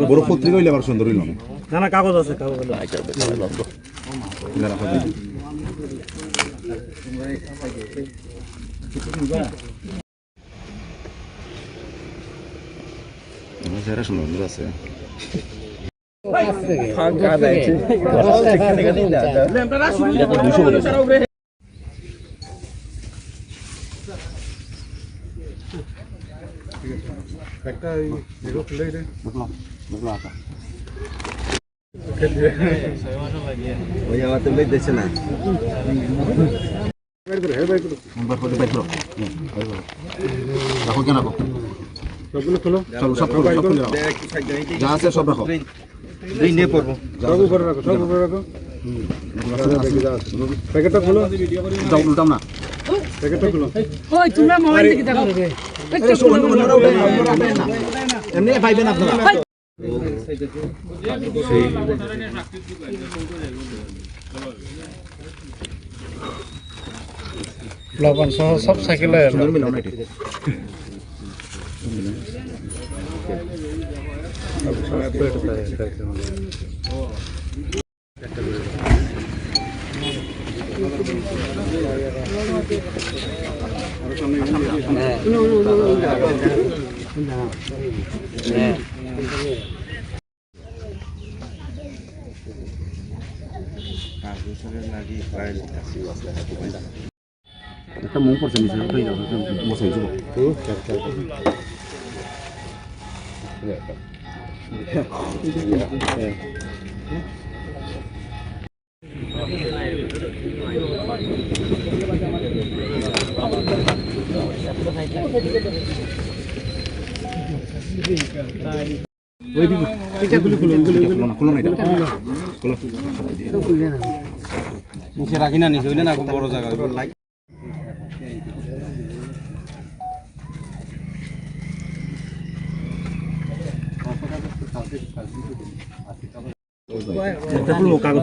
বড় পত্রিকা হইলে আবার সুন্দর হইল না না কাগজ আছে কাগজ যারা সুন্দর আছে একটা এরো খুলে রে বুঝলাম আটা ওই আমার তো লেট দিছে না বাইর করে নাম্বার করে বাইর করো রাখো কেন রাখো সবগুলো খোলো সব খোলো যা আছে সব রাখো দুই নিয়ে পড়বো সব উপরে রাখো প্যাকেটটা খোলো দাও উল্টাও না প্যাকেটটা খোলো ওই তোমরা মোবাইল থেকে দেখো রে এমনি পাইবেন আপনারা লবণ সহ সব সাইকেলে একটা মুখ পড়ছে নিচে উঠে যাবে বসাই যাব নিচে রাখি না নিচে হইলে না খুব বড় জায়গা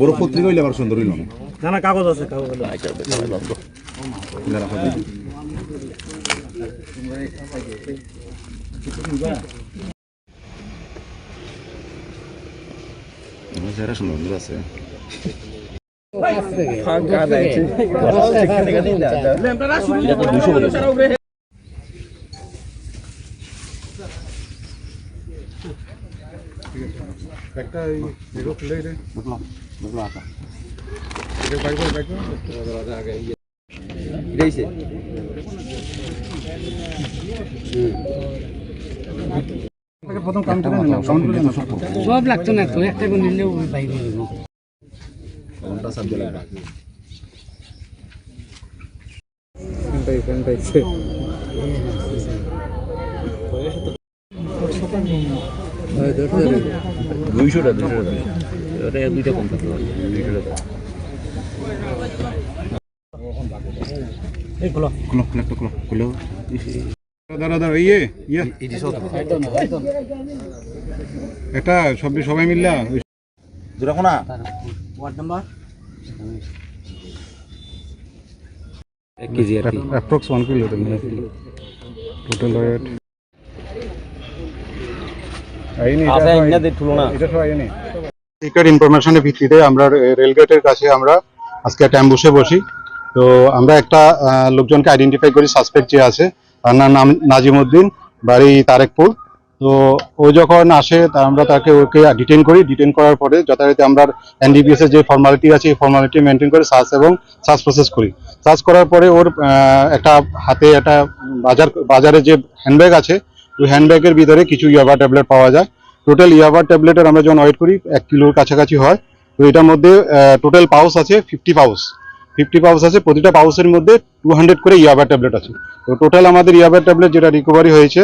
বড় পত্রিকা হইলে আবার সুন্দর হইল না না কাগজ আছে কাগজ যারা সুন্দর আছে একটা এরো খুলে রে বুঝলাম আটা বাইক আগে দিয়েছে প্রথম কাম করে না সাউন্ড করে না সব লাগতো না তো একটা কোন নিলেও বাইক কোনটা সাবজেক্ট লাগবে ফ্যানটাইছে দুইশোটা দুইটা কম থাকলো 200 টাকা খুলো দাঁড়া ইয়ে একটা সবাই মিললা দুরাখো না ওয়ার্ড নাম্বার 1 কেজি আর অ্যাপ্রক্স 1 কিলো টোটাল ওয়েট ইনফরমেশনের ভিত্তিতে আমরা রেলগেটের কাছে আমরা আজকে একটা অ্যাম্বুশে বসি তো আমরা একটা লোকজনকে আইডেন্টিফাই করি সাসপেক্ট যে আছে তার নাম নাজিমউদ্দিন বাড়ি তারেকপুর তো ও যখন আসে আমরা ওকে ডিটেইন করি ডিটেইন করার পরে যথারীতি আমরা এনডিপিএস এর যে ফর্মালিটি আছে এই ফর্মালিটি মেনটেন করে সার্চ প্রসেস করি সার্চ করার পরে ওর একটা হাতে একটা বাজারে যে হ্যান্ডব্যাগ আছে ওই হ্যান্ডব্যাগের ভিতরে কিছু ইয়াবা ট্যাবলেট পাওয়া যায় টোটাল ইয়াবা ট্যাবলেটের আমরা যখন ওয়েট করি 1 কিলোর কাছাকাছি হয় তো এটার মধ্যে টোটাল পাউচ আছে 50 পাউচ আছে প্রতিটা পাউচের মধ্যে 200 করে ইয়াবা ট্যাবলেট আছে তো টোটাল আমাদের ইয়াবা ট্যাবলেট যেটা রিকভারি হয়েছে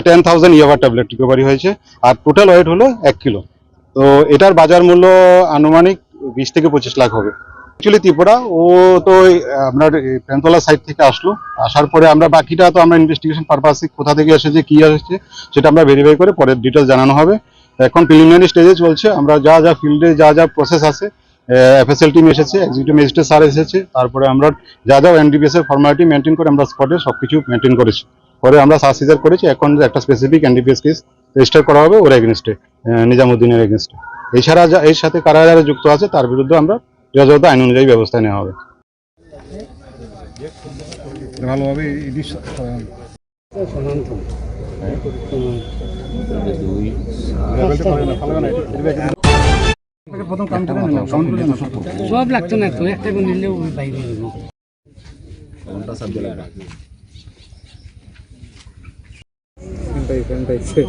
10,000 ইয়াবা ট্যাবলেট রিকভারি হয়েছে আর টোটাল ওয়েট হলো 1 কিলো তো এটার বাজার মূল্য আনুমানিক 20 থেকে 25 লাখ হবে অ্যাকচুয়ালি ত্রিপুরা ও তো আপনার প্যান্তলা সাইড থেকে আসার পরে আমরা বাকিটা তো আমরা ইনভেস্টিগেশন পারপাসে কোথা থেকে এসেছে কি আসছে সেটা আমরা ভেরিফাই করে পরে ডিটেইলস জানানো হবে এখন প্রিলিমিনারি স্টেজে চলছে আমরা যা ফিল্ডে যা প্রসেস আছে এফএসএল টিম এসেছে, এক্সিকিউটিভ ম্যাজিস্ট্রেট স্যার এসেছে, তারপরে আমরা যা যা এনডিপিএস এর ফর্মালিটি মেনটেন করে আমরা স্পটে সবকিছু মেনটেন করেছি। পরে আমরা সার্চ সিজার করেছি, এখন একটা স্পেসিফিক এনডিপিএস কেস রেজিস্টার করা হবে ওর এগেনস্টে, নিজামুদ্দিনের এগেনস্টে। এছাড়া এর সাথে কারা যারা যুক্ত আছে তার বিরুদ্ধে আমরা যথাযথ আইন অনুযায়ী ব্যবস্থা নেওয়া হবে। ভালোভাবে প্রথম কাম করে নিলাম, কাউন্ট করে নিলাম। সব লাগতো না তো একটা করে নিলেও বাইরে হইব। পাইছে